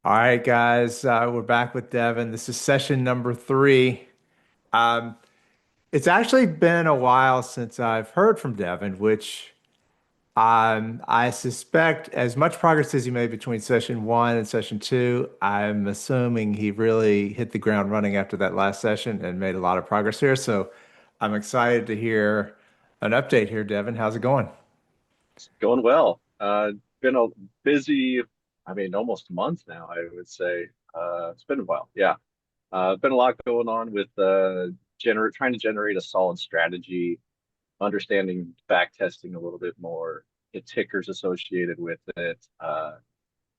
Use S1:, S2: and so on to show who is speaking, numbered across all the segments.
S1: All right, guys, we're back with Devin. This is session number three. Um, it's actually been a while since I've heard from Devin, which I suspect as much progress as he made between session one and session two, I'm assuming he really hit the ground running after that last session and made a lot of progress here. So I'm excited to hear an update here, Devin. How's it going?
S2: It's going well. Been a busy, almost a month now, I would say. It's been a while. Yeah. Been a lot going on with trying to generate a solid strategy, understanding back testing a little bit more, the tickers associated with it.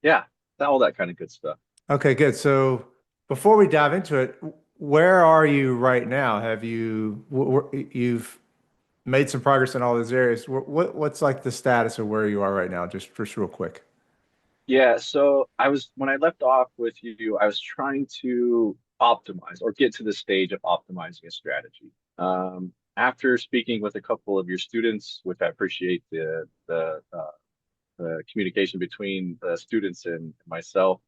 S2: Yeah, all that kind of good stuff.
S1: Okay, good. So before we dive into it, where are you right now? Have you you've made some progress in all those areas? What's like the status of where you are right now? Just real quick.
S2: Yeah, so when I left off with you, I was trying to optimize or get to the stage of optimizing a strategy. After speaking with a couple of your students, which I appreciate the communication between the students and myself,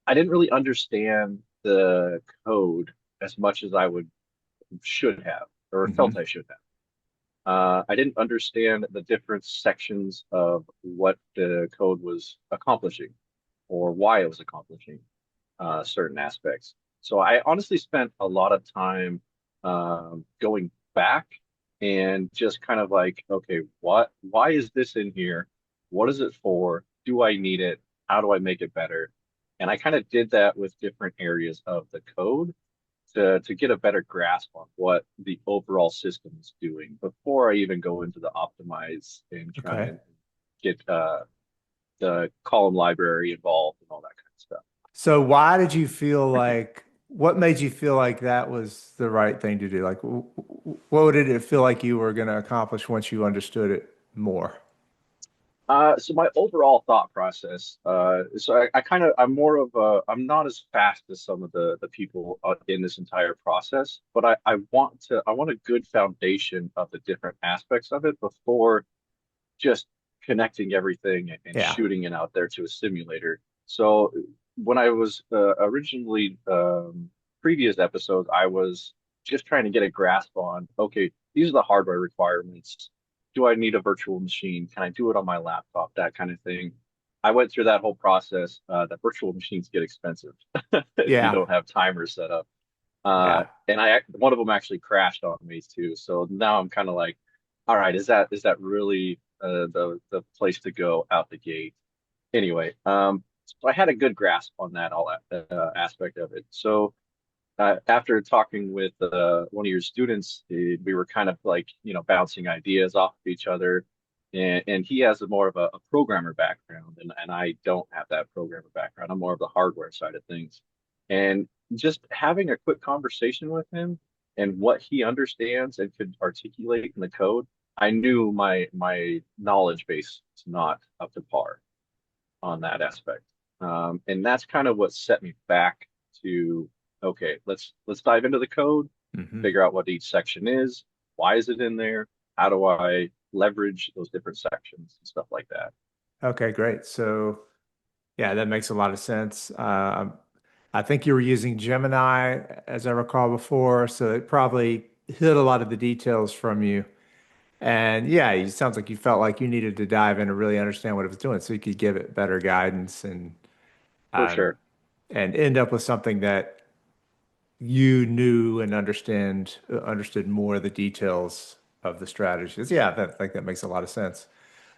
S2: I didn't really understand the code as much as I would should have or felt
S1: Hmm.
S2: I should have. I didn't understand the different sections of what the code was accomplishing or why it was accomplishing certain aspects. So I honestly spent a lot of time going back and just kind of like, okay, why is this in here? What is it for? Do I need it? How do I make it better? And I kind of did that with different areas of the code to get a better grasp on what the overall system is doing before I even go into the optimize and try
S1: Okay.
S2: and get the column library involved and all that kind of stuff.
S1: So why did you feel like what made you feel like that was the right thing to do? Like what did it feel like you were going to accomplish once you understood it more?
S2: So my overall thought process, I'm more of I'm not as fast as some of the people in this entire process, but I want a good foundation of the different aspects of it before just connecting everything and
S1: Yeah.
S2: shooting it out there to a simulator. So when I was originally previous episodes, I was just trying to get a grasp on, okay, these are the hardware requirements. Do I need a virtual machine? Can I do it on my laptop? That kind of thing. I went through that whole process. The virtual machines get expensive if you
S1: Yeah.
S2: don't have timers set up.
S1: Yeah.
S2: And one of them actually crashed on me too. So now I'm kind of like, all right, is that really the place to go out the gate? Anyway, so I had a good grasp on that all aspect of it. So after talking with one of your students, we were kind of like bouncing ideas off of each other. And he has more of a programmer background, and I don't have that programmer background. I'm more of the hardware side of things. And just having a quick conversation with him and what he understands and could articulate in the code, I knew my knowledge base is not up to par on that aspect. And that's kind of what set me back to, okay, let's dive into the code,
S1: Hmm.
S2: figure out what each section is, why is it in there, how do I leverage those different sections and stuff like that.
S1: Okay, great. So yeah, that makes a lot of sense. I think you were using Gemini, as I recall before, so it probably hid a lot of the details from you. And yeah, it sounds like you felt like you needed to dive in and really understand what it was doing so you could give it better guidance
S2: For
S1: um,
S2: sure.
S1: and end up with something that you knew and understood more of the details of the strategies. Yeah, that like that makes a lot of sense.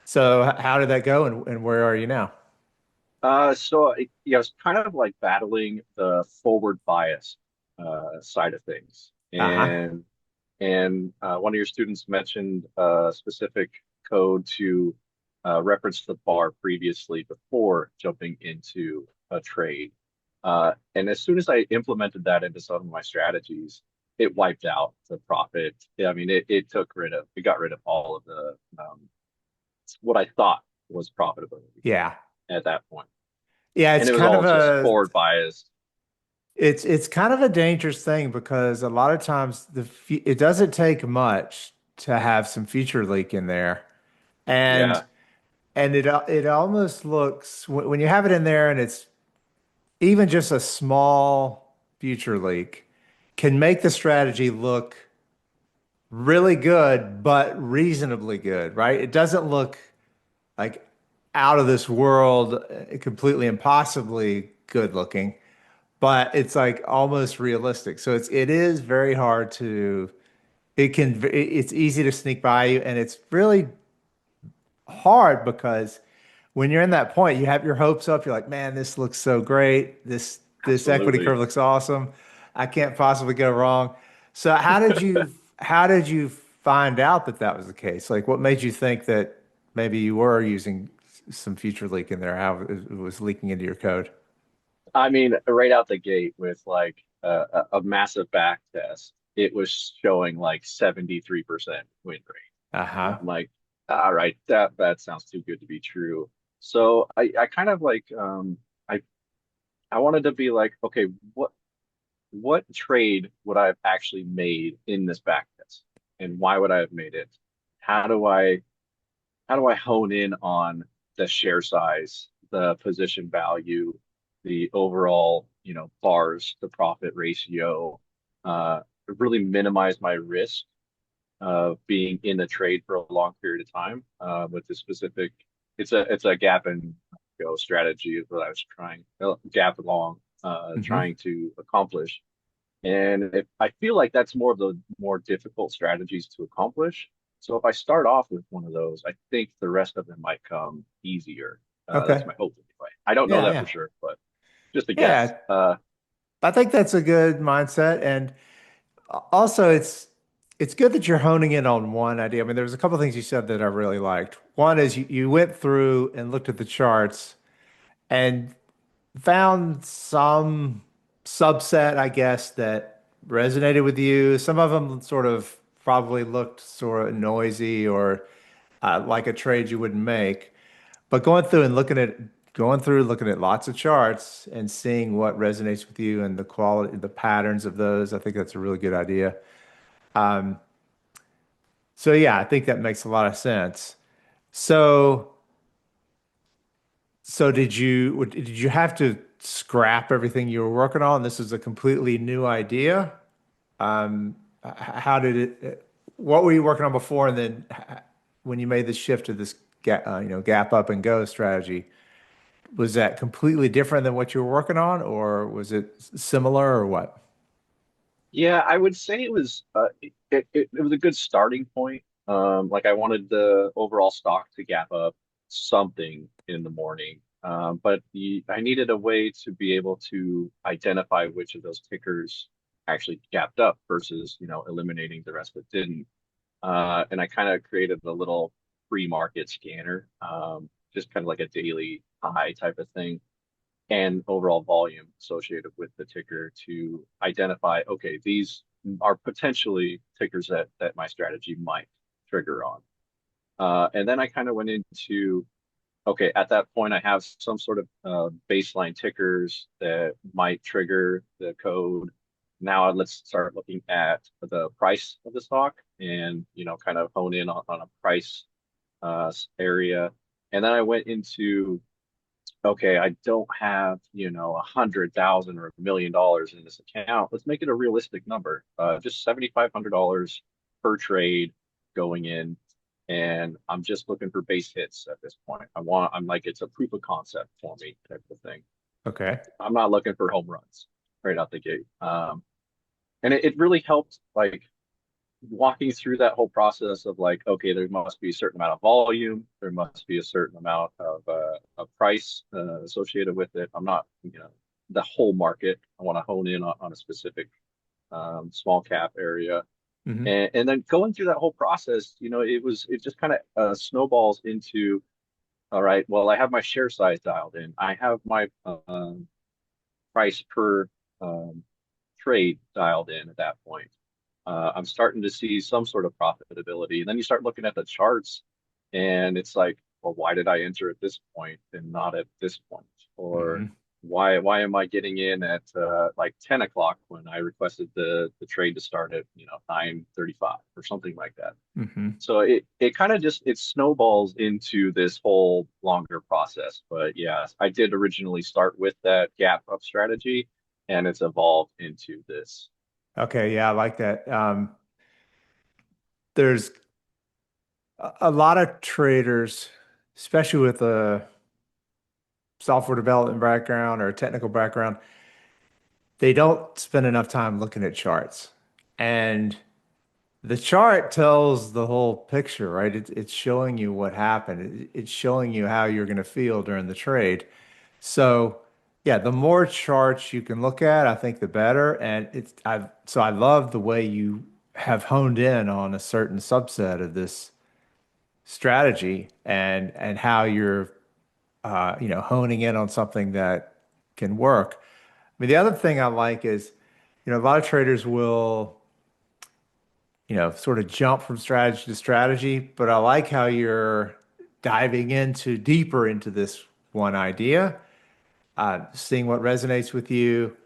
S1: So how did that go and where are you now?
S2: Yeah, it's kind of like battling the forward bias side of things.
S1: Uh-huh.
S2: And one of your students mentioned a specific code to reference the bar previously before jumping into a trade. And as soon as I implemented that into some of my strategies, it wiped out the profit. I mean, it got rid of all of the what I thought was profitability
S1: Yeah.
S2: at that point.
S1: Yeah,
S2: And
S1: it's
S2: it was
S1: kind
S2: all
S1: of
S2: just
S1: a
S2: forward bias.
S1: it's kind of a dangerous thing because a lot of times it doesn't take much to have some feature leak in there. And
S2: Yeah.
S1: and it almost looks when you have it in there and it's even just a small future leak can make the strategy look really good, but reasonably good, right? It doesn't look like out of this world, completely impossibly good looking, but it's like almost realistic. So it is very hard to it's easy to sneak by you, and it's really hard because when you're in that point, you have your hopes up. You're like, man, this looks so great. This equity
S2: Absolutely.
S1: curve looks awesome. I can't possibly go wrong. So how did you find out that that was the case? Like, what made you think that maybe you were using some future leak in there? How it was leaking into your code?
S2: I mean, right out the gate with like a massive back test, it was showing like 73% win rate.
S1: Uh-huh.
S2: I'm like, all right, that sounds too good to be true. So I kind of like I wanted to be like, okay, what trade would I have actually made in this back test? And why would I have made it? How do I how do I hone in on the share size, the position value, the overall, bars to profit ratio, really minimize my risk of being in the trade for a long period of time with the specific. It's a gap and go strategy is what I was trying gap long
S1: Hmm.
S2: trying to accomplish. And if I feel like that's more of the more difficult strategies to accomplish. So if I start off with one of those, I think the rest of them might come easier. That's
S1: Okay.
S2: my hope anyway. I don't know
S1: Yeah,
S2: that for
S1: yeah.
S2: sure, but just a guess.
S1: Yeah. I think that's a good mindset. And also, it's good that you're honing in on one idea. I mean, there's a couple of things you said that I really liked. One is you went through and looked at the charts and found some subset, I guess, that resonated with you. Some of them sort of probably looked sort of noisy or like a trade you wouldn't make. But going through, looking at lots of charts and seeing what resonates with you and the quality, the patterns of those, I think that's a really good idea. So yeah, I think that makes a lot of sense. So did you have to scrap everything you were working on? This is a completely new idea. How did it, what were you working on before? And then when you made the shift to this gap up and go strategy, was that completely different than what you were working on, or was it similar or what?
S2: Yeah, I would say it was it was a good starting point. Like I wanted the overall stock to gap up something in the morning. But I needed a way to be able to identify which of those tickers actually gapped up versus, eliminating the rest that didn't. And I kind of created a little pre-market scanner, just kind of like a daily high type of thing and overall volume associated with the ticker to identify, okay, these are potentially tickers that my strategy might trigger on. And then I kind of went into, okay, at that point, I have some sort of baseline tickers that might trigger the code. Now let's start looking at the price of the stock and, kind of hone in on a price area. And then I went into okay, I don't have, 100,000 or $1 million in this account. Let's make it a realistic number. Just $7,500 per trade going in. And I'm just looking for base hits at this point. I'm like, it's a proof of concept for me type of thing.
S1: Okay.
S2: I'm not looking for home runs right out the gate. And it really helped like walking through that whole process of like, okay, there must be a certain amount of volume, there must be a certain amount of price associated with it. I'm not, the whole market. I want to hone in on a specific small cap area.
S1: Hmm.
S2: And then going through that whole process, it just kind of snowballs into, all right, well, I have my share size dialed in. I have my price per um, trade dialed in at that point. I'm starting to see some sort of profitability. And then you start looking at the charts and it's like, well, why did I enter at this point and not at this point? Or
S1: Hmm.
S2: why am I getting in at like 10 o'clock when I requested the trade to start at 9:35 or something like that.
S1: Hmm.
S2: So it kind of just it snowballs into this whole longer process. But yeah, I did originally start with that gap up strategy, and it's evolved into this.
S1: Okay, yeah, I like that. There's a lot of traders, especially with a software development background or a technical background, they don't spend enough time looking at charts. And the chart tells the whole picture, right? It's showing you what happened. It's showing you how you're going to feel during the trade. So, yeah, the more charts you can look at, I think the better. And I love the way you have honed in on a certain subset of this strategy and how you're honing in on something that can work. I mean, the other thing I like is, a lot of traders will, sort of jump from strategy to strategy, but I like how you're diving into deeper into this one idea, seeing what resonates with you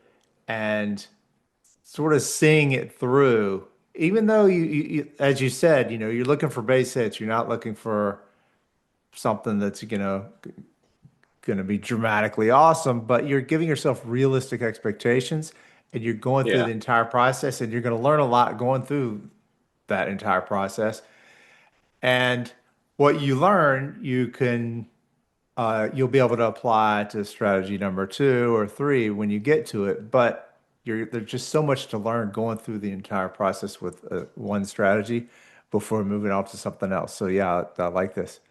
S1: and sort of seeing it through. Even though as you said, you're looking for base hits, you're not looking for something that's, going to be dramatically awesome, but you're giving yourself realistic expectations and you're going through
S2: Yeah,
S1: the entire process and you're going to learn a lot going through that entire process. And what you learn, you'll be able to apply to strategy number two or three when you get to it. But there's just so much to learn going through the entire process with one strategy before moving on to something else. So yeah, I like this.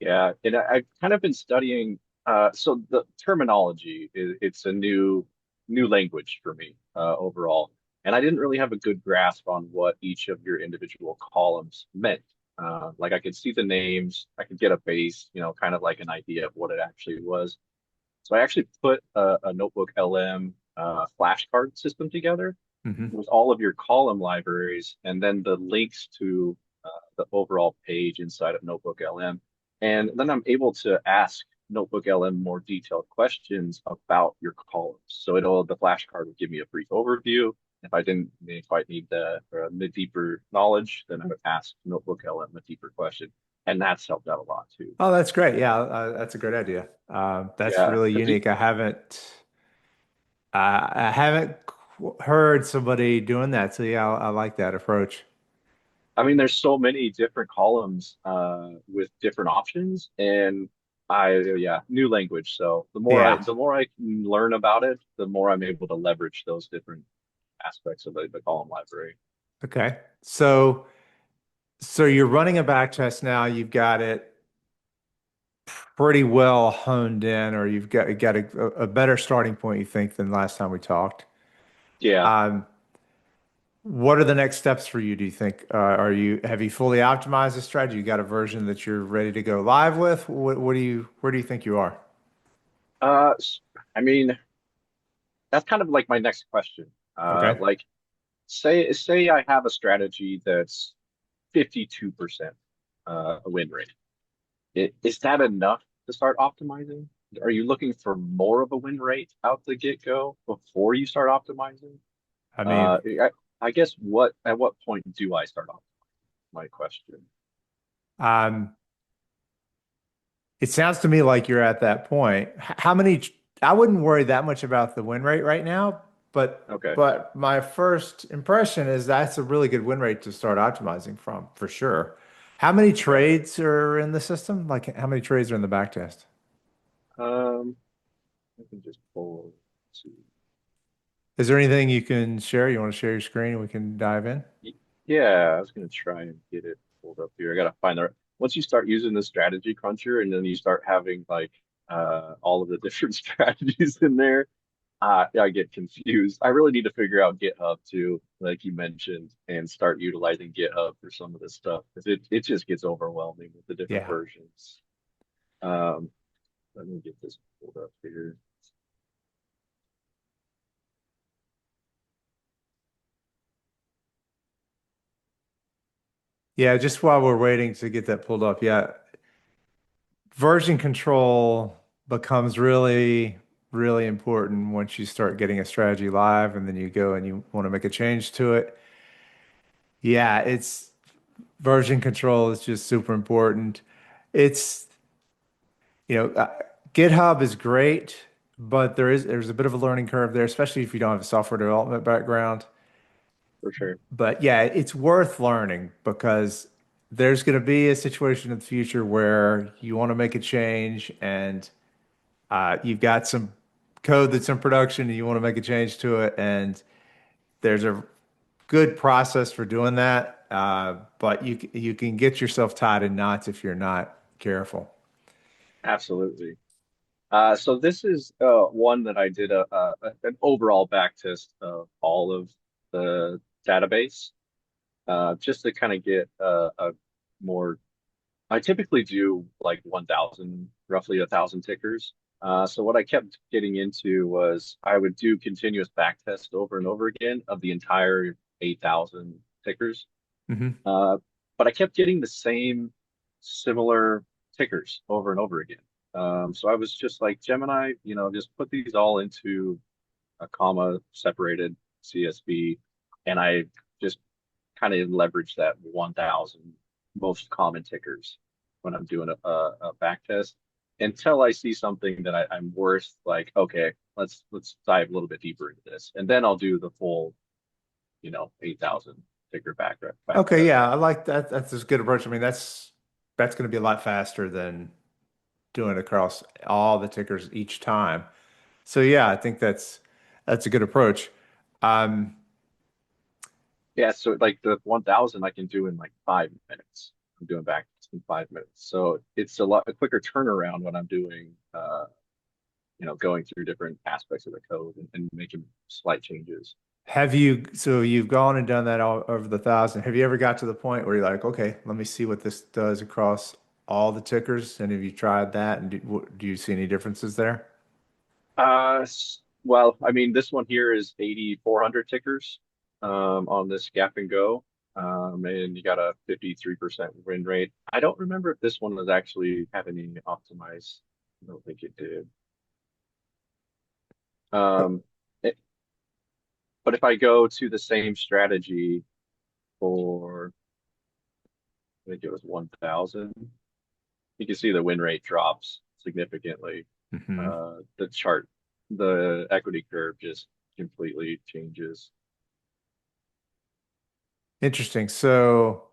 S2: yeah. And I've kind of been studying. So the terminology it's a new language for me overall, and I didn't really have a good grasp on what each of your individual columns meant. Like I could see the names, I could get a base, kind of like an idea of what it actually was. So I actually put a Notebook LM flashcard system together
S1: Hmm.
S2: with all of your column libraries and then the links to the overall page inside of Notebook LM. And then I'm able to ask Notebook LM more detailed questions about your columns. So the flashcard will give me a brief overview. If I didn't quite need the deeper knowledge, then I would ask Notebook LM a deeper question. And that's helped out a lot too.
S1: Oh, that's great. Yeah, that's a great idea. That's
S2: Yeah.
S1: really unique. I haven't heard somebody doing that. So yeah, I like that approach.
S2: I mean, there's so many different columns with different options, and yeah, new language. So
S1: Yeah.
S2: the more I can learn about it, the more I'm able to leverage those different aspects of the column library.
S1: Okay. So you're running a back test now. You've got it pretty well honed in, or you've got a better starting point, you think, than last time we talked.
S2: Yeah.
S1: Um, what are the next steps for you, do you think? Have you fully optimized the strategy? You got a version that you're ready to go live with? Where do you think you are?
S2: Uh, s- I mean, that's kind of like my next question.
S1: Okay.
S2: Like, say I have a strategy that's 52% a win rate. Is that enough to start optimizing? Are you looking for more of a win rate out the get-go before you start optimizing?
S1: I mean,
S2: Uh, I, I guess at what point do I start optimizing? My question.
S1: um, it sounds to me like you're at that point. How many, I wouldn't worry that much about the win rate right now,
S2: Okay.
S1: but my first impression is that's a really good win rate to start optimizing from, for sure. How many
S2: Okay.
S1: trades are in the system? Like how many trades are in the back test?
S2: Um, I can just pull. Let's see.
S1: Is there anything you can share? You want to share your screen and we can dive in?
S2: Yeah, I was gonna try and get it pulled up here. I gotta find the once you start using the strategy cruncher and then you start having like all of the different strategies in there, I get confused. I really need to figure out GitHub too, like you mentioned, and start utilizing GitHub for some of this stuff because it just gets overwhelming with the different
S1: Yeah.
S2: versions. Um, let me get this pulled up here.
S1: Yeah, just while we're waiting to get that pulled up, yeah, version control becomes really really important once you start getting a strategy live and then you go and you want to make a change to it. Yeah, it's version control is just super important. It's, you know, GitHub is great, but there's a bit of a learning curve there, especially if you don't have a software development background.
S2: for sure.
S1: But yeah, it's worth learning because there's going to be a situation in the future where you want to make a change and you've got some code that's in production and you want to make a change to it, and there's a good process for doing that. But you can get yourself tied in knots if you're not careful.
S2: Absolutely. So this is one that I did an overall back test of all of the database, just to kind of get a more. I typically do like 1,000, roughly 1,000 tickers. So what I kept getting into was I would do continuous back test over and over again of the entire 8,000 tickers.
S1: Hmm.
S2: Uh, but I kept getting the same similar tickers over and over again. So I was just like, Gemini, just put these all into a comma separated CSV. And I just kind of leverage that 1,000 most common tickers when I'm doing a back test until I see something that I'm worth like, okay, let's dive a little bit deeper into this. And then I'll do the full, 8,000 ticker back
S1: Okay,
S2: test.
S1: yeah, I like that. That's a good approach. I mean, that's going to be a lot faster than doing it across all the tickers each time. So yeah, I think that's a good approach. Um,
S2: Yeah, so like the 1,000 I can do in like 5 minutes. I'm doing back in 5 minutes. So it's a quicker turnaround when I'm doing going through different aspects of the code and making slight changes.
S1: so you've gone and done that all over the thousand. Have you ever got to the point where you're like, okay, let me see what this does across all the tickers? And have you tried that? And do you see any differences there?
S2: Well, I mean, this one here is 8,400 tickers on this Gap and Go. And you got a 53% win rate. I don't remember if this one was actually having any optimized. I don't think it did.
S1: Oh,
S2: Um, it- but if I go to the same strategy for, I think it was 1,000, you can see the win rate drops significantly.
S1: hmm.
S2: The chart, the equity curve just completely changes.
S1: Interesting. So,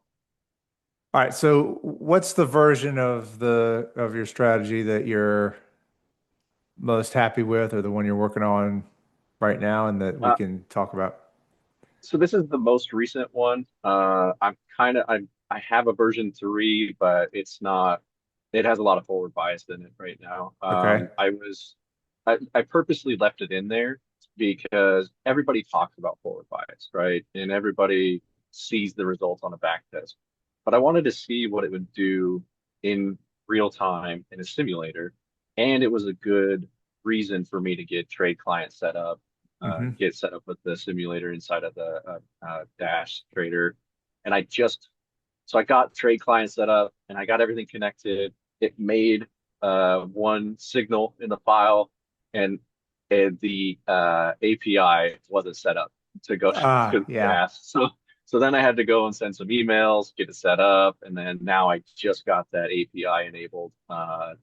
S1: all right. So, what's the version of your strategy that you're most happy with, or the one you're working on right now, and that we
S2: Uh,
S1: can talk about?
S2: so this is the most recent one. I have a version 3, but it has a lot of forward bias in it right now.
S1: Okay.
S2: I purposely left it in there because everybody talks about forward bias, right? And everybody sees the results on a back test. But I wanted to see what it would do in real time in a simulator. And it was a good reason for me to get trade client set up,
S1: Hmm.
S2: get set up with the simulator inside of the Dash Trader. And so I got trade client set up and I got everything connected. It made one signal in the file, and the API wasn't set up to go to
S1: Yeah.
S2: Dash. So then I had to go and send some emails, get it set up, and then now I just got that API enabled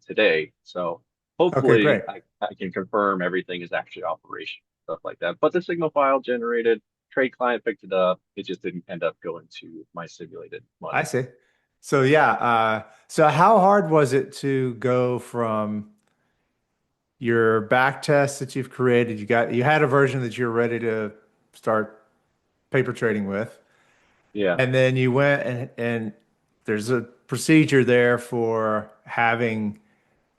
S2: today. So
S1: Okay,
S2: hopefully
S1: great.
S2: I can confirm everything is actually operational, stuff like that. But the signal file generated, trade client picked it up. It just didn't end up going to my simulated
S1: I
S2: money.
S1: see. So yeah, so how hard was it to go from your back test that you've created? You had a version that you're ready to start paper trading with,
S2: Yeah.
S1: and then you went and there's a procedure there for having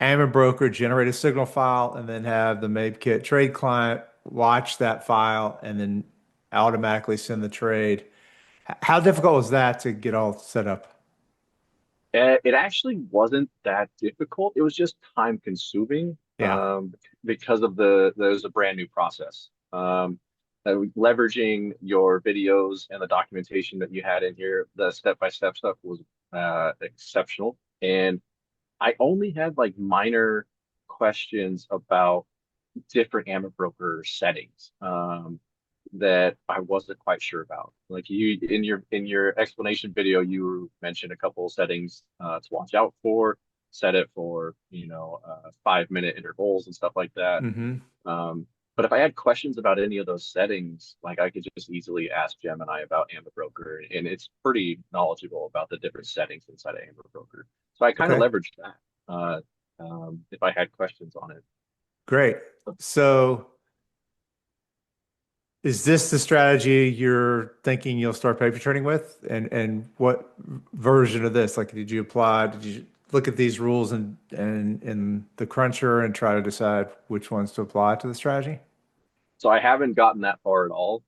S1: Amibroker generate a signal file and then have the MabeKit trade client watch that file and then automatically send the trade. How difficult was that to get all set up?
S2: It actually wasn't that difficult. It was just time consuming
S1: Yeah.
S2: because there was a brand new process. Leveraging your videos and the documentation that you had in here, the step-by-step stuff was exceptional. And I only had like minor questions about different Amibroker settings that I wasn't quite sure about. Like you in your explanation video, you mentioned a couple of settings to watch out for. Set it for 5-minute intervals and stuff like that.
S1: Hmm.
S2: But if I had questions about any of those settings, like I could just easily ask Gemini about Amibroker, and it's pretty knowledgeable about the different settings inside of Amibroker. So I kind of
S1: Okay,
S2: leveraged that if I had questions on it.
S1: great. So is this the strategy you're thinking you'll start paper trading with? And what version of this? Like, did you apply? Did you look at these rules and in the cruncher and try to decide which ones to apply to the strategy?
S2: So I haven't gotten that far at all.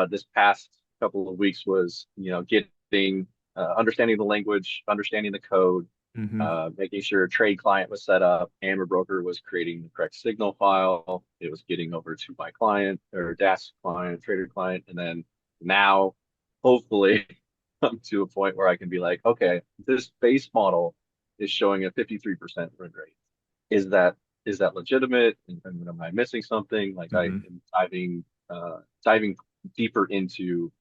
S2: This past couple of weeks was, getting understanding the language, understanding the code,
S1: Hmm.
S2: making sure a trade client was set up. Amber was creating the correct signal file. It was getting over to my client or desk client, trader client, and then now, hopefully, I'm to a point where I can be like, okay, this base model is showing a 53% win rate. Is that is that legitimate? And am I missing something? Like I
S1: Hmm.
S2: am diving deeper into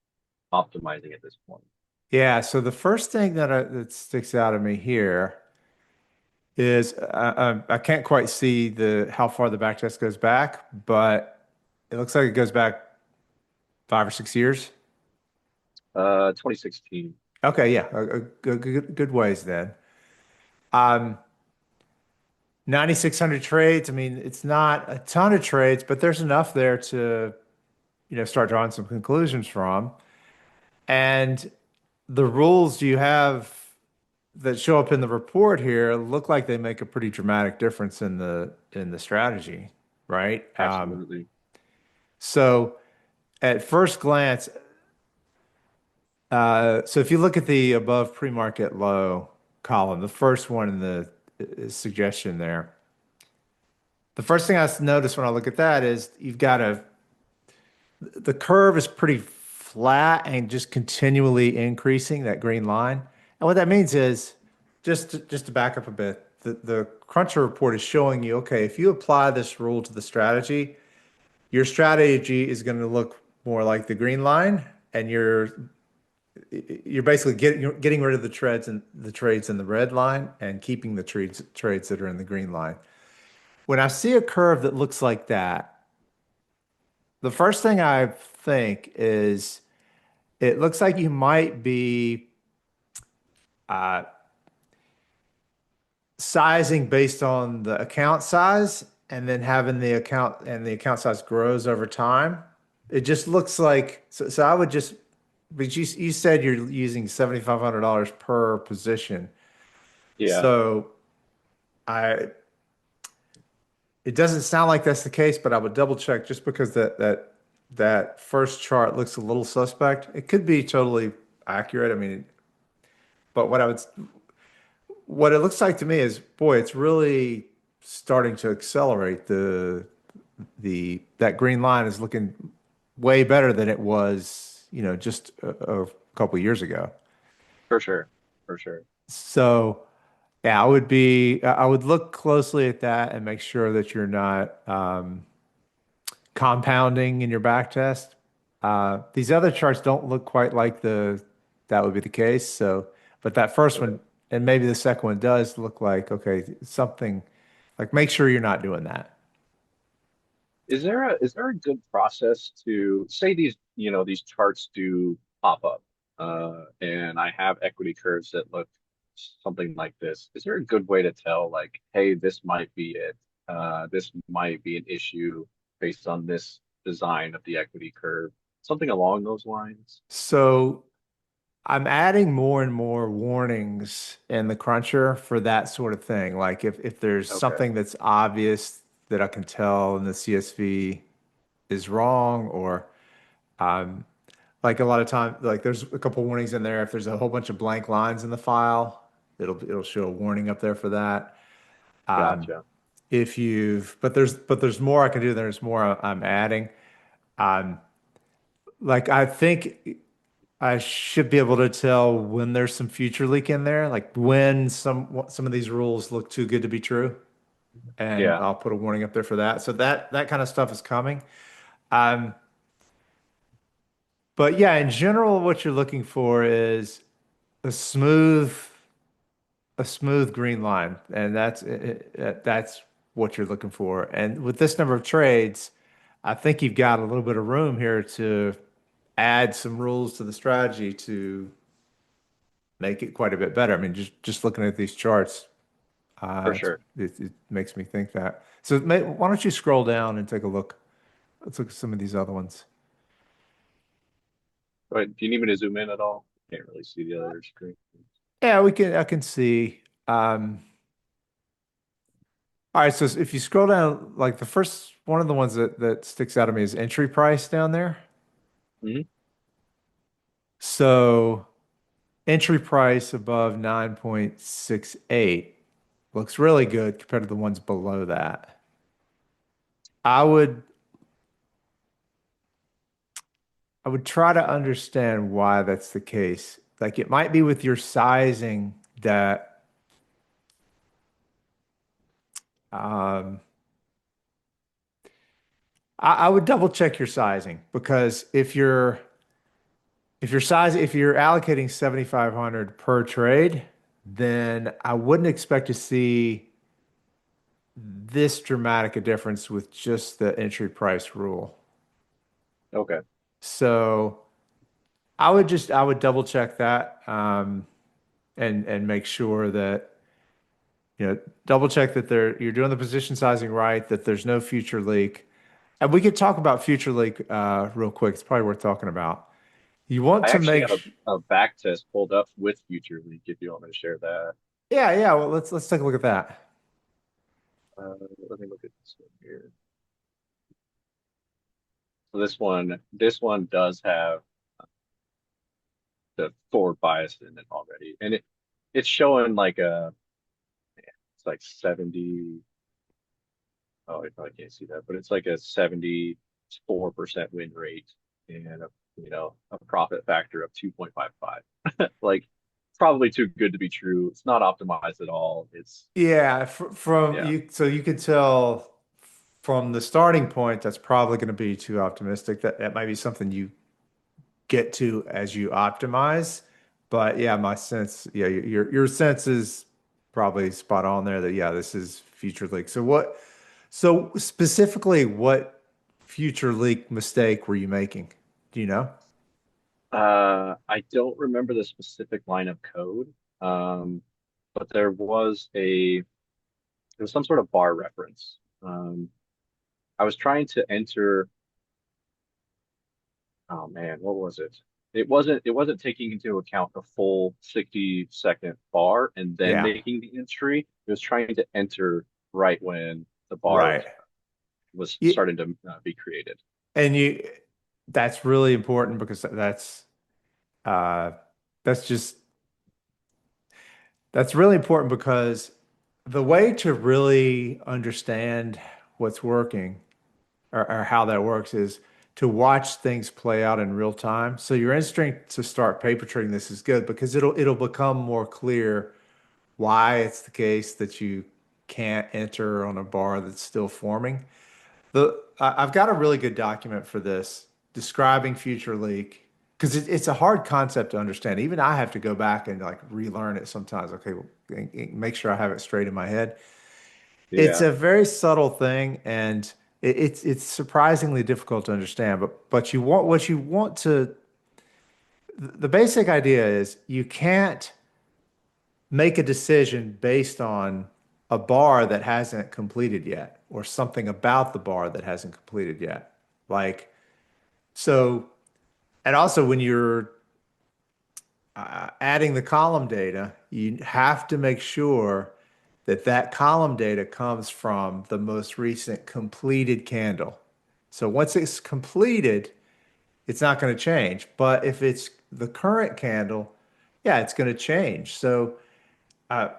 S2: optimizing at this point.
S1: Yeah. So the first thing that sticks out of me here is I can't quite see the how far the back test goes back, but it looks like it goes back 5 or 6 years.
S2: 2016.
S1: Okay, yeah, good ways then. Um, 9,600 trades. I mean, it's not a ton of trades, but there's enough there to, start drawing some conclusions from. And the rules you have that show up in the report here look like they make a pretty dramatic difference in the strategy, right?
S2: Absolutely.
S1: So at first glance, so if you look at the above pre-market low column, the first one in the suggestion there, the first thing I notice when I look at that is the curve is pretty flat and just continually increasing that green line. And what that means is, just to back up a bit, the Cruncher report is showing you, okay, if you apply this rule to the strategy, your strategy is going to look more like the green line, and you're basically getting rid of the trades in the red line and keeping the trades that are in the green line. When I see a curve that looks like that, the first thing I think is it looks like you might be uh, sizing based on the account size and then having the account size grows over time. It just looks like so I would just but you said you're using $7,500 per position.
S2: Yeah,
S1: So I it doesn't sound like that's the case, but I would double check just because that first chart looks a little suspect. It could be totally accurate. I mean, but what it looks like to me is, boy, it's really starting to accelerate. The that green line is looking way better than it was, just a couple years ago.
S2: for sure. For sure.
S1: So, yeah, I would look closely at that and make sure that you're not compounding in your back test. These other charts don't look quite like that would be the case. So, but that first
S2: Okay.
S1: one and maybe the second one does look like, okay, something like make sure you're not doing that.
S2: Is there a good process to say these charts do pop up, and I have equity curves that look something like this. Is there a good way to tell like, hey, this might be it. This might be an issue based on this design of the equity curve. Something along those lines.
S1: So I'm adding more and more warnings in the cruncher for that sort of thing. Like if there's
S2: Okay.
S1: something that's obvious that I can tell in the CSV is wrong, or like a lot of time, like there's a couple warnings in there. If there's a whole bunch of blank lines in the file, it'll show a warning up there for that.
S2: Gotcha.
S1: If you've, but there's more I can do. There's more I'm adding. Like I think I should be able to tell when there's some future leak in there, like when some of these rules look too good to be true. and
S2: Yeah,
S1: I'll put a warning up there for that. So that kind of stuff is coming. Um, but yeah, in general, what you're looking for is a smooth a smooth green line, and that's what you're looking for. And with this number of trades, I think you've got a little bit of room here to add some rules to the strategy to make it quite a bit better. I mean, just looking at these charts,
S2: for sure.
S1: it makes me think that. So why don't you scroll down and take a look? Let's look at some of these other ones.
S2: But do you need me to zoom in at all? Can't really see the other screen.
S1: Yeah, we can. I can see. All right, so if you scroll down, like the first one of the ones that sticks out to me is entry price down there.
S2: Hmm.
S1: So entry price above 9.68 looks really good compared to the ones below that. I would I would try to understand why that's the case. Like it might be with your sizing that um, I would double check your sizing because if you're allocating 7,500 per trade, then I wouldn't expect to see this dramatic a difference with just the entry price rule.
S2: Okay.
S1: So I would double check that and make sure that double check that you're doing the position sizing right, that there's no future leak. And we could talk about future leak real quick. It's probably worth talking about. You want
S2: I
S1: to
S2: actually
S1: make
S2: have a back test pulled up with Future League if you want me to share that.
S1: yeah. Well, let's take a look at that.
S2: Let me look at this one here. So this one does have the forward bias in it already, and it's showing like it's like 70. Oh, I probably can't see that, but it's like a 74% win rate and a profit factor of 2.55. Like probably too good to be true. It's not optimized at all. It's
S1: Yeah, from
S2: yeah,
S1: you, so you could tell from the starting point that's probably going to be too optimistic. That might be something you get to as you optimize. But yeah, my sense, yeah, your sense is probably spot on there that yeah, this is future leak. So specifically what future leak mistake were you making? Do you know?
S2: I don't remember the specific line of code, um, but there was some sort of bar reference. I was trying to enter. Oh man, what was it? It wasn't taking into account the full 60-second bar and then
S1: Yeah.
S2: making the entry. It was trying to enter right when the bar
S1: Right.
S2: was
S1: Yeah,
S2: starting to be created.
S1: and that's really important because uh that's just that's really important because the way to really understand what's working or how that works is to watch things play out in real time. So your instinct to start paper trading this is good because it'll become more clear why it's the case that you can't enter on a bar that's still forming. I've got a really good document for this describing future leak because it's a hard concept to understand. Even I have to go back and like relearn it sometimes. Okay, well, make sure I have it straight in my head. It's
S2: Yeah.
S1: a very subtle thing, and it's surprisingly difficult to understand. But you want what you want to. The basic idea is you can't make a decision based on a bar that hasn't completed yet, or something about the bar that hasn't completed yet. Like so, and also when you're adding the column data, you have to make sure that that column data comes from the most recent completed candle. So once it's completed, it's not going to change. But if it's the current candle, yeah, it's going to change. So uh,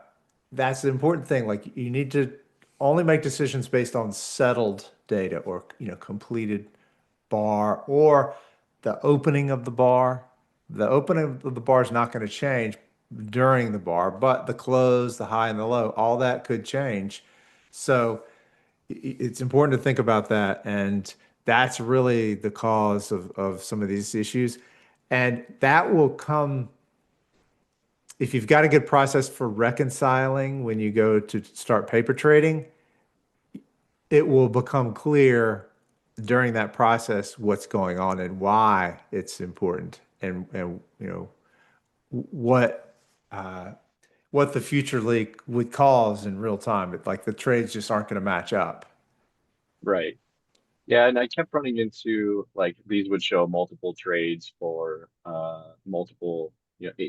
S1: that's the important thing. Like you need to only make decisions based on settled data or completed bar or the opening of the bar. The opening of the bar is not going to change during the bar, but the close, the high and the low, all that could change. So it's important to think about that. And that's really the cause of some of these issues. And that will come if you've got a good process for reconciling when you go to start paper trading, it will become clear during that process what's going on and why it's important and what uh, what the future leak would cause in real time. Like the trades just aren't going to match up.
S2: Right. Yeah, and I kept running into like these would show multiple trades for multiple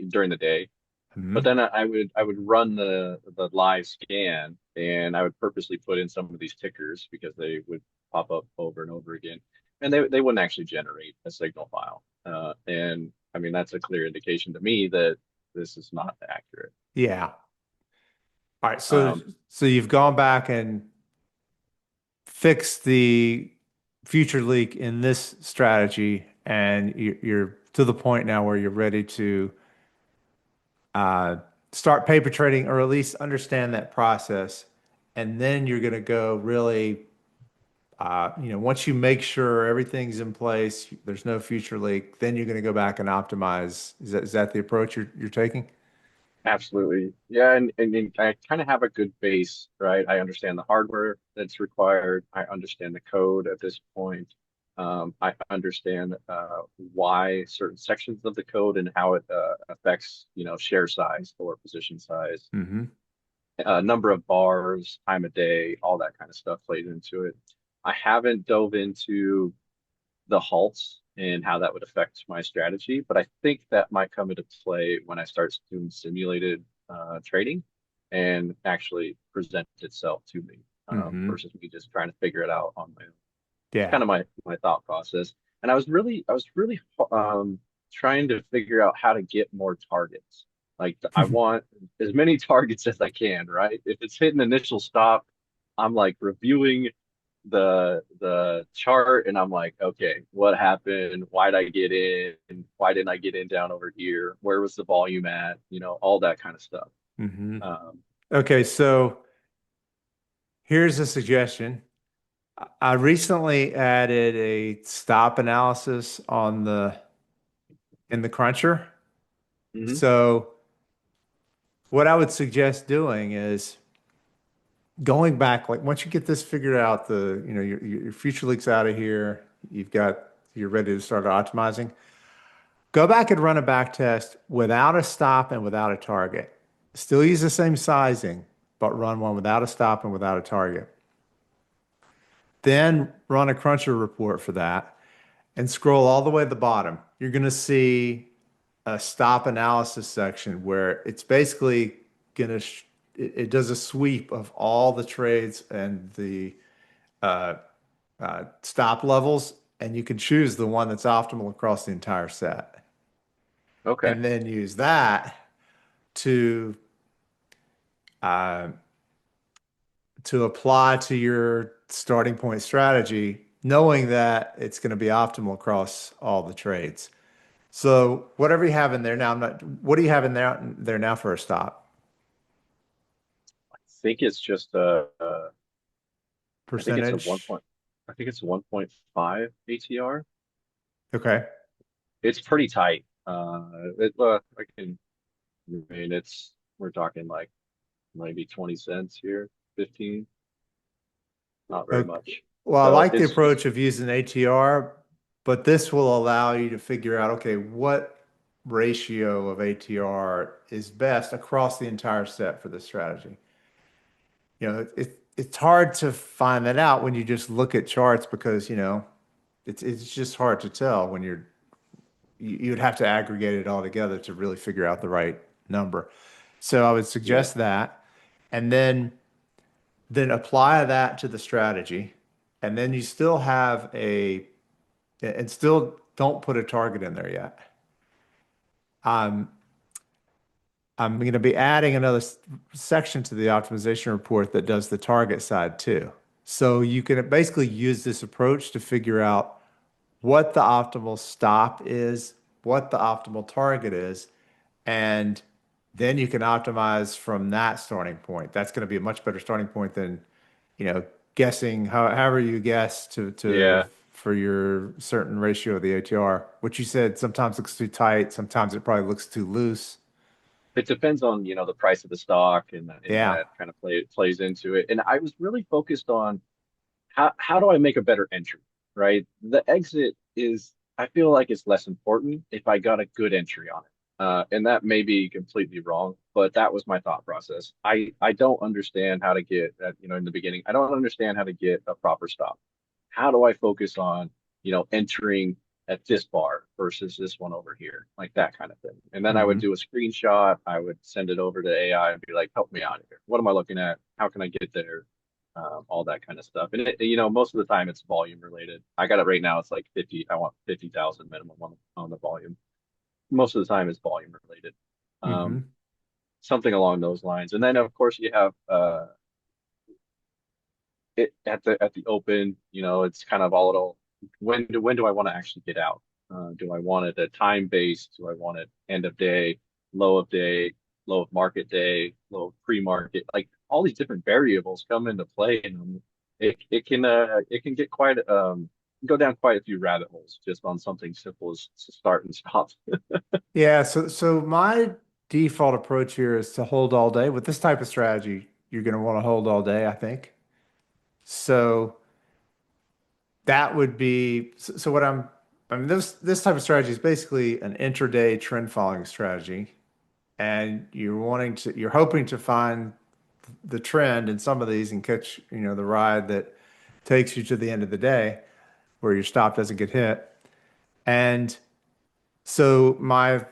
S2: during the day. But
S1: Mhm.
S2: then I would run the live scan and I would purposely put in some of these tickers because they would pop up over and over again. And they wouldn't actually generate a signal file. And I mean that's a clear indication to me that this is not accurate.
S1: Yeah. All right. So
S2: Um,
S1: so you've gone back and fixed the future leak in this strategy, and you're to the point now where you're ready to uh, start paper trading or at least understand that process. And then you're going to go really, once you make sure everything's in place, there's no future leak, then you're going to go back and optimize. Is that the approach you're taking?
S2: Absolutely. Yeah, and I kind of have a good base, right? I understand the hardware that's required. I understand the code at this point. I understand why certain sections of the code and how it affects, share size or position size,
S1: Hmm.
S2: number of bars, time of day, all that kind of stuff plays into it. I haven't dove into the halts and how that would affect my strategy. But I think that might come into play when I start doing simulated trading and actually present itself to me
S1: Hmm.
S2: versus me just trying to figure it out on my own. It's kind
S1: Yeah.
S2: of my thought process. And I was really trying to figure out how to get more targets. Like I want as many targets as I can, right? If it's hitting initial stop, I'm like reviewing the chart and I'm like, okay, what happened? Why'd I get in? Why didn't I get in down over here? Where was the volume at? All that kind of stuff.
S1: Hmm.
S2: Um,
S1: Okay, so here's a suggestion. I recently added a stop analysis on the in the cruncher.
S2: mhm.
S1: So what I would suggest doing is going back, like once you get this figured out, your future leaks out of here, you're ready to start optimizing. Go back and run a back test without a stop and without a target. Still use the same sizing, but run one without a stop and without a target. Then run a cruncher report for that and scroll all the way to the bottom. You're going to see a stop analysis section where it's basically going to it does a sweep of all the trades and the uh, stop levels, and you can choose the one that's optimal across the entire set,
S2: Okay.
S1: and then use that to uh, to apply to your starting point strategy, knowing that it's going to be optimal across all the trades. So whatever you have in there now, what do you have in there now for a stop?
S2: I think it's just I think it's a one
S1: Percentage?
S2: point I think it's 1.5 ATR.
S1: Okay.
S2: It's pretty tight. I can I mean it's we're talking like maybe 20 cents here, 15, not very
S1: Okay.
S2: much.
S1: Well, I
S2: So
S1: like the
S2: it's
S1: approach of using ATR, but this will allow you to figure out, okay, what ratio of ATR is best across the entire set for this strategy. It's hard to find that out when you just look at charts because, it's just hard to tell when you'd have to aggregate it all together to really figure out the right number. So I would
S2: yeah.
S1: suggest that, and then apply that to the strategy, and then you still have and still don't put a target in there yet. I'm I'm going to be adding another section to the optimization report that does the target side too. So you can basically use this approach to figure out what the optimal stop is, what the optimal target is, and then you can optimize from that starting point. That's going to be a much better starting point than you know, guessing however you guess to
S2: Yeah.
S1: for your certain ratio of the ATR, which you said sometimes looks too tight, sometimes it probably looks too loose.
S2: It depends on, the price of the stock, and
S1: Yeah.
S2: that kind of plays into it. And I was really focused on how do I make a better entry, right? The exit is, I feel like it's less important if I got a good entry on it. And that may be completely wrong, but that was my thought process. I don't understand how to get, in the beginning, I don't understand how to get a proper stop. How do I focus on, entering at this bar versus this one over here, like that kind of thing. And then I would
S1: Hmm.
S2: do a screenshot. I would send it over to AI and be like, help me out here. What am I looking at? How can I get there? All that kind of stuff. And most of the time it's volume related. I got it right now. It's like 50. I want 50,000 minimum on the volume. Most of the time it's volume related. Um,
S1: Hmm.
S2: Something along those lines. And then of course you have it at the open. It's kind of volatile. When do I want to actually get out? Do I want it at time based? Do I want it end of day, low of market day, low of pre-market? Like all these different variables come into play, and it can get quite go down quite a few rabbit holes just on something simple as start and stop.
S1: Yeah, so my default approach here is to hold all day. With this type of strategy, you're going to want to hold all day, I think. So that would be so what I mean this type of strategy is basically an intraday trend following strategy, and you're hoping to find the trend in some of these and catch, the ride that takes you to the end of the day where your stop doesn't get hit. And so my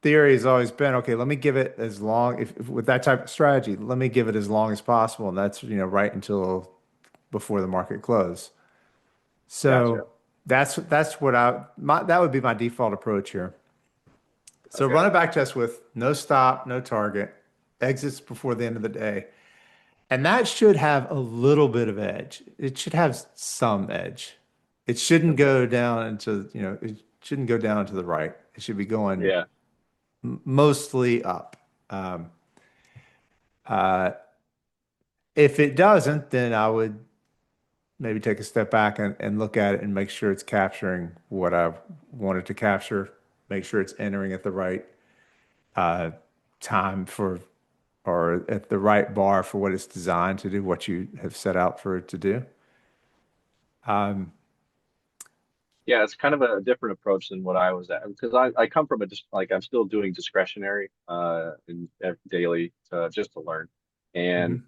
S1: theory has always been, okay, let me give it as long, if with that type of strategy, let me give it as long as possible. And that's, right until before the market close.
S2: Gotcha.
S1: So that's that would be my default approach here. So
S2: Okay.
S1: run a back test with no stop, no target, exits before the end of the day. And that should have a little bit of edge. It should have some edge. It shouldn't
S2: Okay.
S1: go down into, it shouldn't go down to the right. It should be going
S2: Yeah.
S1: mostly up. Um, uh, if it doesn't, then I would maybe take a step back and look at it and make sure it's capturing what I wanted to capture, make sure it's entering at the right uh, time for, or at the right bar for what it's designed to do, what you have set out for it to do. Um,
S2: Yeah, it's kind of a different approach than what I was at because I come from like I'm still doing discretionary in daily just to learn. And
S1: mhm.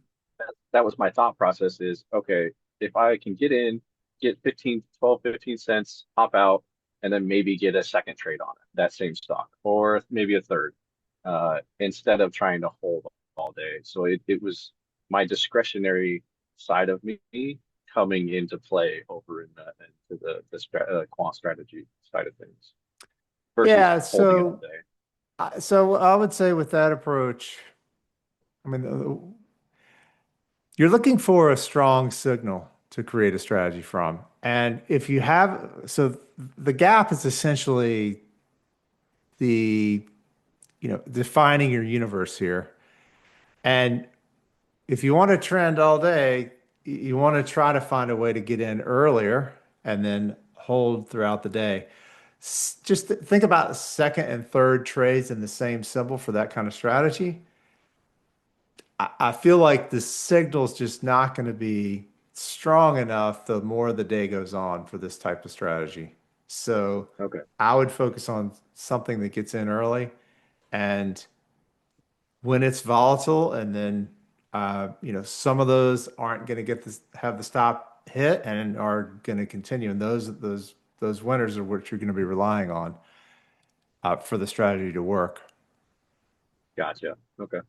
S2: that was my thought process is okay, if I can get in, get 15 cents, hop out, and then maybe get a second trade on it, that same stock, or maybe a third, instead of trying to hold all day. So it was my discretionary side of me coming into play over into the quant strategy side of things versus
S1: Yeah,
S2: holding it all day.
S1: so I would say with that approach, I mean, you're looking for a strong signal to create a strategy from. And if you have, so the gap is essentially the, defining your universe here. And if you want to trend all day, you want to try to find a way to get in earlier and then hold throughout the day. Just think about second and third trades in the same symbol for that kind of strategy. I feel like the signal's just not going to be strong enough the more the day goes on for this type of strategy. So
S2: Okay,
S1: I would focus on something that gets in early and when it's volatile, and then some of those aren't going to have the stop hit and are going to continue, and those winners are what you're going to be relying on for the strategy to work.
S2: gotcha. Okay.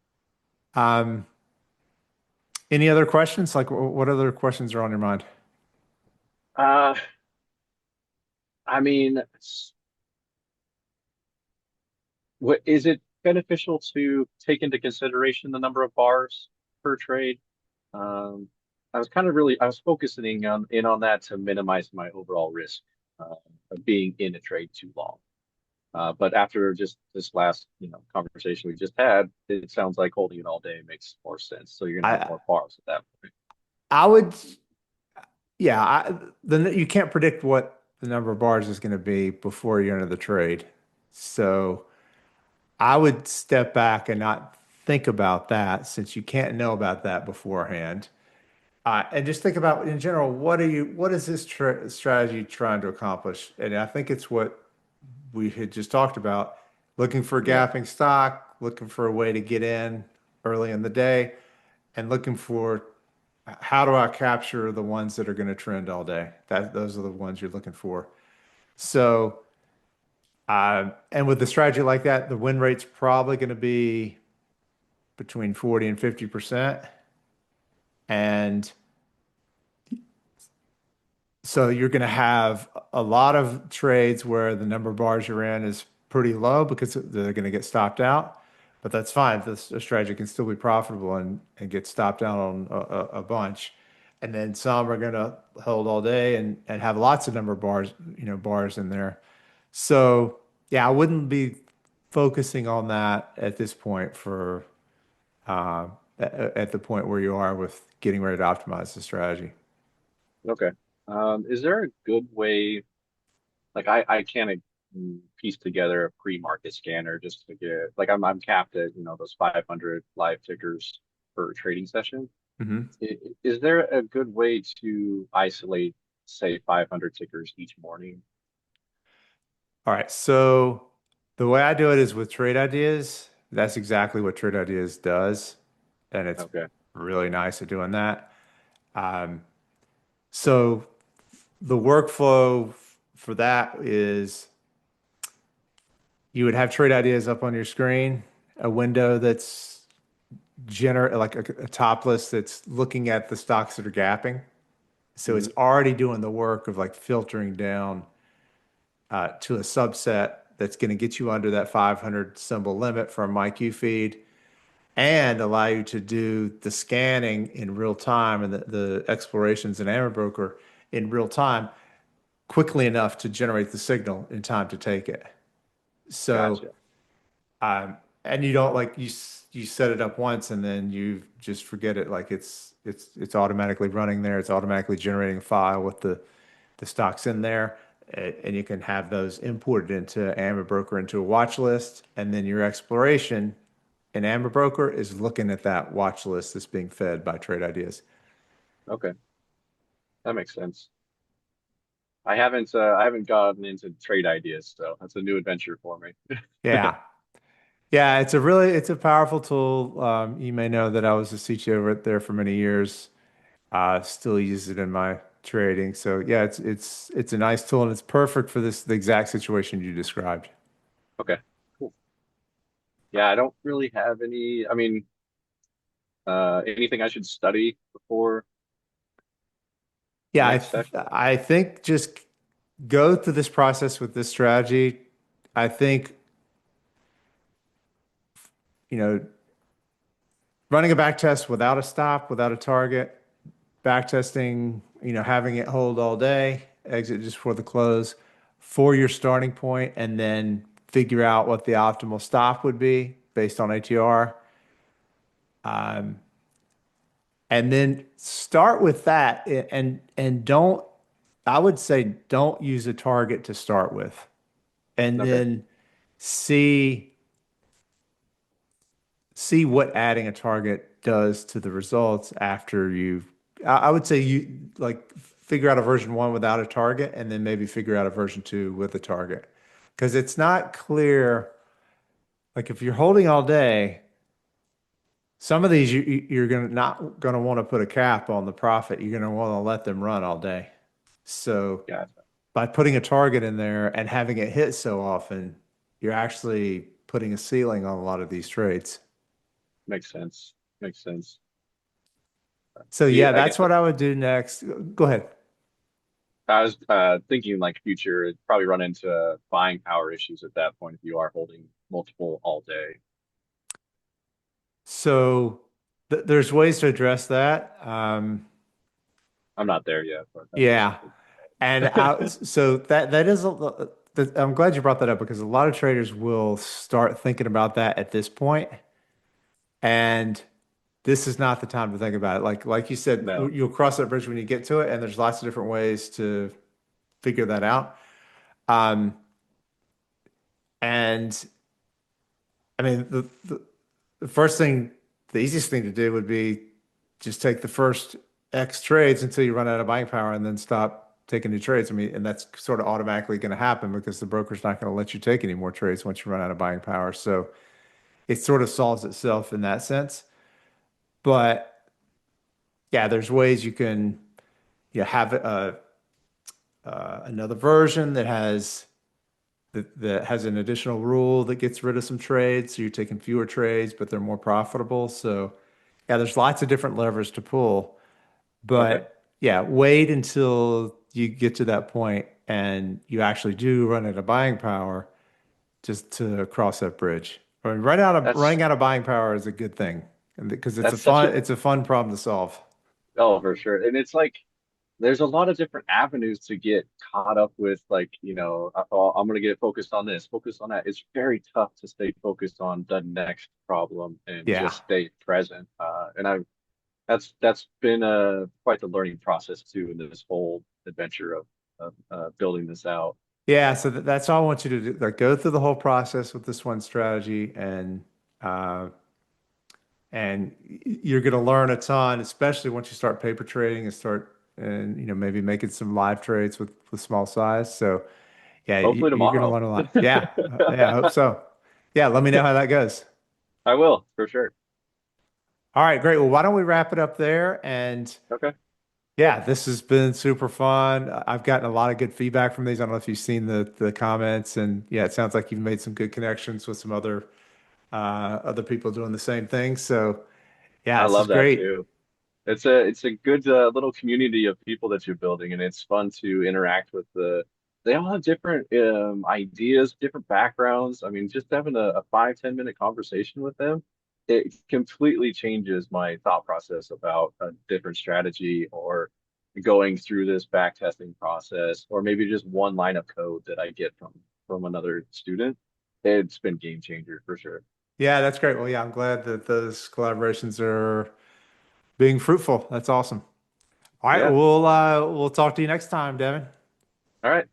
S1: Um, any other questions? Like, what other questions are on your mind?
S2: Uh, I mean, what is it beneficial to take into consideration the number of bars per trade? Um, I was focusing on that to minimize my overall risk uh, of being in a trade too long. But after just this last, conversation we just had, it sounds like holding it all day makes more sense. So you're gonna have
S1: I
S2: more bars at that point.
S1: I would, yeah, you can't predict what the number of bars is going to be before you enter the trade. So I would step back and not think about that since you can't know about that beforehand. And just think about in general, what is this strategy trying to accomplish? And I think it's what we had just talked about, looking for
S2: Yeah.
S1: gapping stock, looking for a way to get in early in the day, and looking for how do I capture the ones that are going to trend all day? Those are the ones you're looking for. So, and with the strategy like that, the win rate's probably going to be between 40 and 50%. And so you're going to have a lot of trades where the number of bars you're in is pretty low because they're going to get stopped out. But that's fine. This strategy can still be profitable and get stopped out on a bunch. And then some are going to hold all day and have lots of number of bars, bars in there. So yeah, I wouldn't be focusing on that at this point for at the point where you are with getting ready to optimize the strategy.
S2: Okay. Is there a good way, like I can't piece together a pre-market scanner just to get, like I'm capped at, those 500 live tickers per trading session.
S1: Mhm.
S2: Is there a good way to isolate, say, 500 tickers each morning?
S1: All right. So the way I do it is with trade ideas. That's exactly what trade ideas does. And it's
S2: Okay.
S1: really nice at doing that. Um, so the workflow for that is you would have trade ideas up on your screen, a window that's like a top list that's looking at the stocks that are gapping. So it's
S2: Hmm.
S1: already doing the work of like filtering down to a subset that's going to get you under that 500 symbol limit for a MyQ feed and allow you to do the scanning in real time and the explorations in Amibroker in real time quickly enough to generate the signal in time to take it. So,
S2: Gotcha.
S1: and you don't like you set it up once and then you just forget it. Like it's automatically running there. It's automatically generating a file with the stocks in there, and you can have those imported into Amibroker into a watch list, and then your exploration in Amibroker is looking at that watch list that's being fed by trade ideas.
S2: Okay. That makes sense. I haven't gotten into trade ideas, so that's a new adventure for me.
S1: Yeah. Yeah, it's a powerful tool. You may know that I was a CTO over there for many years. Still use it in my trading. So yeah, it's a nice tool and it's perfect for the exact situation you described.
S2: Okay. Cool. Yeah, I don't really have any, I mean, anything I should study before the
S1: Yeah,
S2: next session?
S1: I think just go through this process with this strategy. I think, you know, running a back test without a stop, without a target, back testing, having it hold all day, exit just before the close for your starting point, and then figure out what the optimal stop would be based on ATR. Um, and then start with that and don't, I would say don't use a target to start with. And
S2: Okay.
S1: then see see what adding a target does to the results after I would say you like figure out a version one without a target and then maybe figure out a version two with a target. Because it's not clear, like if you're holding all day, some of these you're gonna not gonna want to put a cap on the profit. You're gonna want to let them run all day. So
S2: Gotcha.
S1: by putting a target in there and having it hit so often, you're actually putting a ceiling on a lot of these trades.
S2: Makes sense. Makes sense.
S1: So
S2: Yeah,
S1: yeah,
S2: I
S1: that's
S2: guess
S1: what I would do next. Go ahead.
S2: I was thinking like future, it'd probably run into buying power issues at that point if you are holding multiple all day.
S1: So there's ways to address that.
S2: I'm not there yet, but that's
S1: Yeah, and so that is I'm glad you brought that up because a lot of traders will start thinking about that at this point, and this is not the time to think about it. Like you said,
S2: No.
S1: you'll cross that bridge when you get to it, and there's lots of different ways to figure that out. Um, and I mean, the first thing, the easiest thing to do would be just take the first X trades until you run out of buying power, and then stop taking new trades. I mean, and that's sort of automatically going to happen because the broker's not going to let you take any more trades once you run out of buying power. So it sort of solves itself in that sense. But yeah, there's ways you can have another version that has an additional rule that gets rid of some trades. So you're taking fewer trades, but they're more profitable. So yeah, there's lots of different levers to pull.
S2: Okay.
S1: But yeah, wait until you get to that point and you actually do run out of buying power just to cross that bridge. I mean,
S2: That's
S1: running out of buying power is a good thing, and because
S2: that's such a
S1: it's a fun problem to solve.
S2: oh for sure. And it's like there's a lot of different avenues to get caught up with, like, oh, I'm gonna get focused on this, focused on that. It's very tough to stay focused on the next problem and
S1: Yeah.
S2: just stay present. And I've that's been quite the learning process too in this whole adventure of building this out.
S1: Yeah, so that's all I want you to do. Like, go through the whole process with this one strategy, uh, and you're going to learn a ton, especially once you start paper trading and start and maybe making some live trades with small size. So yeah,
S2: Hopefully
S1: you're going to
S2: tomorrow.
S1: learn a lot. Yeah, yeah, I hope so. Yeah, let me know how that goes.
S2: I will for sure.
S1: All right, great. Well, why don't we wrap it up there? And
S2: Okay.
S1: yeah, this has been super fun. I've gotten a lot of good feedback from these. I don't know if you've seen the comments, and yeah, it sounds like you've made some good connections with some other people doing the same thing. So yeah,
S2: I
S1: this is
S2: love that
S1: great.
S2: too. It's a good little community of people that you're building, and it's fun to interact with the. They all have different ideas, different backgrounds. I mean, just having a 5-10 minute conversation with them, it completely changes my thought process about a different strategy or going through this back testing process, or maybe just one line of code that I get from another student. It's been game changer for sure.
S1: Yeah, that's great. Well, yeah, I'm glad that those collaborations are being fruitful. That's awesome. All right,
S2: Yeah.
S1: we'll talk to you next time, Devin.
S2: All right.